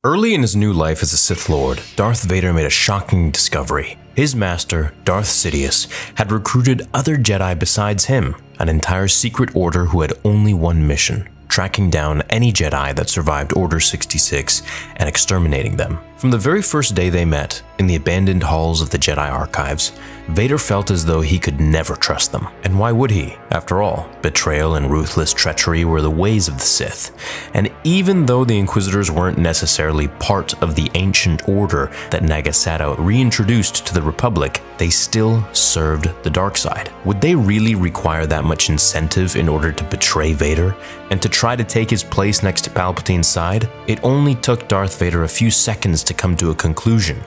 Early in his new life as a Sith Lord, Darth Vader made a shocking discovery. His master, Darth Sidious, had recruited other Jedi besides him, an entire secret order who had only one mission: tracking down any Jedi that survived Order 66 and exterminating them. From the very first day they met, in the abandoned halls of the Jedi Archives, Vader felt as though he could never trust them. And why would he? After all, betrayal and ruthless treachery were the ways of the Sith. And even though the Inquisitors weren't necessarily part of the ancient order that Naga Sadow reintroduced to the Republic, they still served the dark side. Would they really require that much incentive in order to betray Vader and to try to take his place next to Palpatine's side? It only took Darth Vader a few seconds to come to a conclusion,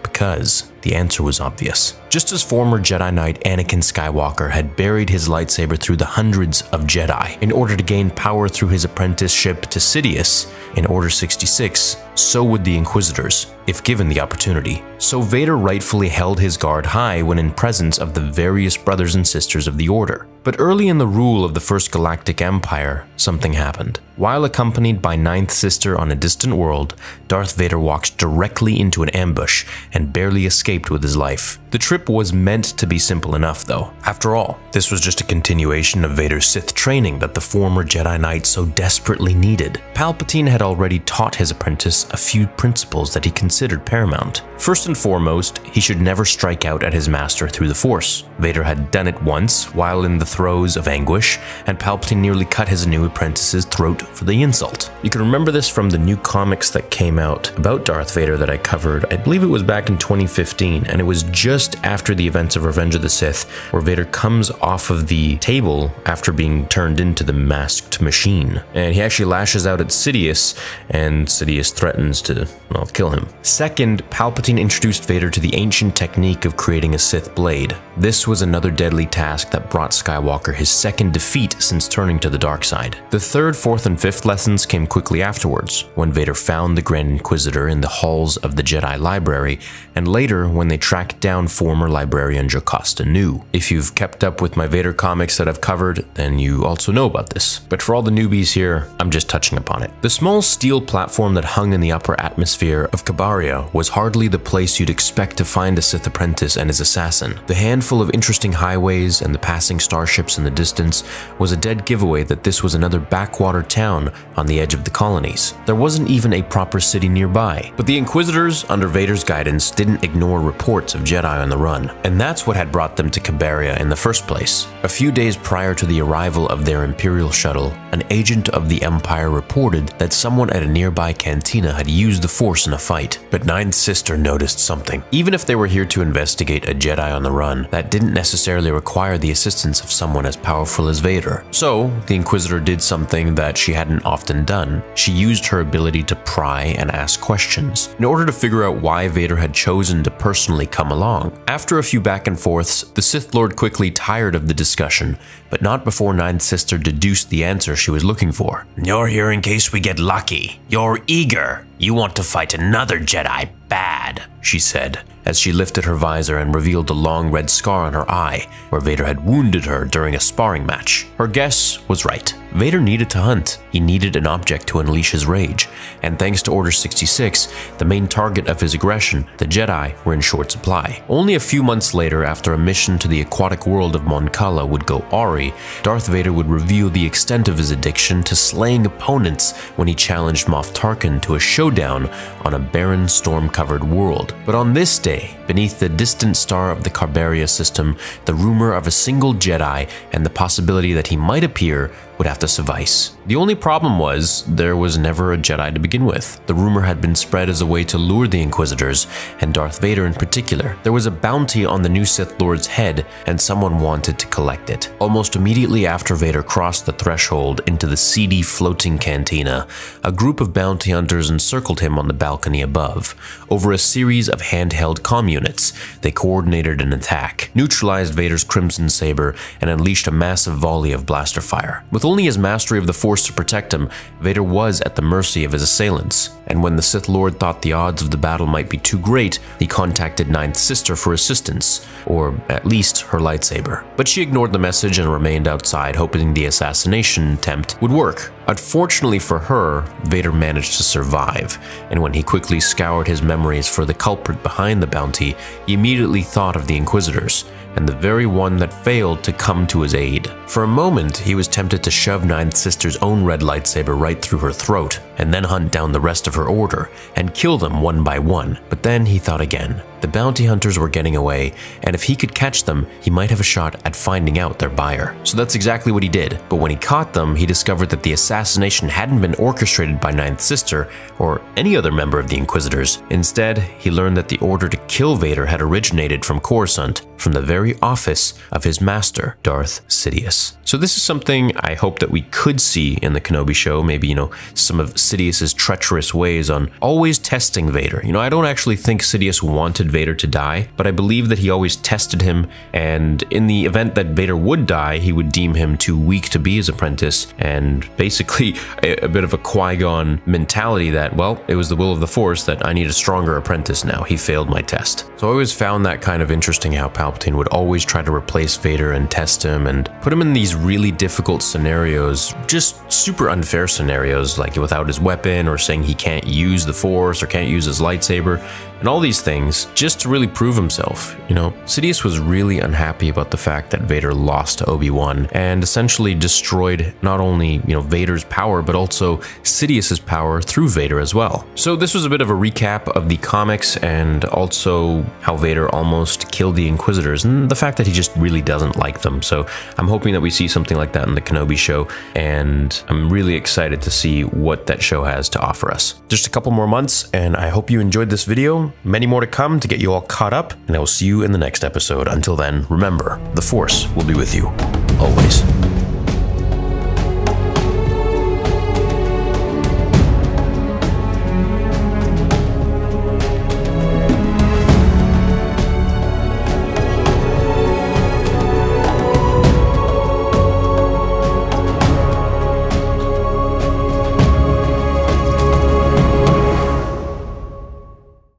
because the answer was obvious. Just as former Jedi Knight Anakin Skywalker had buried his lightsaber through the hundreds of Jedi in order to gain power through his apprenticeship to Sidious in Order 66, so would the Inquisitors, if given the opportunity. So Vader rightfully held his guard high when in presence of the various brothers and sisters of the Order. But early in the rule of the First Galactic Empire, something happened. While accompanied by Ninth Sister on a distant world, Darth Vader walked directly into an ambush and barely escaped with his life. The trip was meant to be simple enough, though. After all, this was just a continuation of Vader's Sith training that the former Jedi Knight so desperately needed. Palpatine had already taught his apprentice a few principles that he considered paramount. First and foremost, he should never strike out at his master through the Force. Vader had done it once while in the throes of anguish, and Palpatine nearly cut his new apprentice's throat for the insult. You can remember this from the new comics that came out about Darth Vader that I covered. I believe it was back in 2015, and it was just after the events of Revenge of the Sith, where Vader comes off of the table after being turned into the masked machine. And he actually lashes out at Sidious, and Sidious threatens to, well, kill him. Second, Palpatine introduced Vader to the ancient technique of creating a Sith blade. This was another deadly task that brought Skywalker his second defeat since turning to the dark side. The third, fourth, and fifth lessons came quickly afterwards, when Vader found the Grand Inquisitor in the halls of the Jedi Library, and later when they tracked down former librarian Jocasta Nu. If you've kept up with my Vader comics that I've covered, then you also know about this. But for all the newbies here, I'm just touching upon it. The small steel platform that hung in the upper atmosphere of Cabaria was hardly the place you'd expect to find a Sith apprentice and his assassin. The handful of interesting highways and the passing starships in the distance was a dead giveaway that this was another backwater town on the edge of the colonies. There wasn't even a proper city nearby. But the Inquisitors, under Vader's guidance, didn't ignore reports of Jedi on the run, and that's what had brought them to Cabaria in the first place. A few days prior to the arrival of their Imperial shuttle, an agent of the Empire reported that someone at a nearby cantina had used the Force in a fight. But Ninth Sister noticed something. Even if they were here to investigate a Jedi on the run, that didn't necessarily require the assistance of someone as powerful as Vader. So, the Inquisitor did something that she hadn't often done. She used her ability to pry and ask questions, in order to figure out why Vader had chosen to personally come along. After a few back and forths, the Sith Lord quickly tired of the discussion, but not before Ninth Sister deduced the answer she was looking for. "You're here in case we get lucky. You're eager. You want to fight another Jedi bad," she said, as she lifted her visor and revealed a long red scar on her eye, where Vader had wounded her during a sparring match. Her guess was right. Vader needed to hunt. He needed an object to unleash his rage, and thanks to Order 66, the main target of his aggression, the Jedi, were in short supply. Only a few months later, after a mission to the aquatic world of Mon Cala would go awry, Darth Vader would reveal the extent of his addiction to slaying opponents when he challenged Moff Tarkin to a showdown on a barren, storm-covered world. But on this day, beneath the distant star of the Cabaria system, the rumor of a single Jedi and the possibility that he might appear would have to suffice. The only problem was, there was never a Jedi to begin with. The rumor had been spread as a way to lure the Inquisitors, and Darth Vader in particular. There was a bounty on the new Sith Lord's head, and someone wanted to collect it. Almost immediately after Vader crossed the threshold into the seedy floating cantina, a group of bounty hunters encircled him on the balcony above. Over a series of handheld comm units, they coordinated an attack, neutralized Vader's crimson saber, and unleashed a massive volley of blaster fire. With only his mastery of the Force to protect him, Vader was at the mercy of his assailants, and when the Sith Lord thought the odds of the battle might be too great, he contacted Ninth Sister for assistance, or at least her lightsaber. But she ignored the message and remained outside, hoping the assassination attempt would work. Unfortunately for her, Vader managed to survive, and when he quickly scoured his memories for the culprit behind the bounty, he immediately thought of the Inquisitors, and the very one that failed to come to his aid. For a moment, he was tempted to shove Ninth Sister's own red lightsaber right through her throat, and then hunt down the rest of her order, and kill them one by one. But then he thought again. The bounty hunters were getting away, and if he could catch them, he might have a shot at finding out their buyer. So that's exactly what he did. But when he caught them, he discovered that the assassination hadn't been orchestrated by Ninth Sister or any other member of the Inquisitors. Instead, he learned that the order to kill Vader had originated from Coruscant, from the very office of his master, Darth Sidious. So this is something I hope that we could see in the Kenobi show, maybe, some of Sidious's treacherous ways on always testing Vader. I don't actually think Sidious wanted Vader to die, but I believe that he always tested him, and in the event that Vader would die, he would deem him too weak to be his apprentice, and basically a bit of a Qui-Gon mentality that, well, it was the will of the Force that I need a stronger apprentice now. He failed my test. So I always found that kind of interesting, how Palpatine would always try to replace Vader and test him and put him in these really difficult scenarios, just super unfair scenarios, like without his weapon, or saying he can't use the Force or can't use his lightsaber, and all these things just to really prove himself. Sidious was really unhappy about the fact that Vader lost to Obi-Wan and essentially destroyed not only, Vader's power, but also Sidious's power through Vader as well. So this was a bit of a recap of the comics and also how Vader almost killed the Inquisitors and the fact that he just really doesn't like them. So I'm hoping that we see something like that in the Kenobi show, and I'm really excited to see what that show has to offer us. Just a couple more months, and I hope you enjoyed this video. Many more to come to get you all caught up, and I will see you in the next episode. Until then, remember, the Force will be with you, always.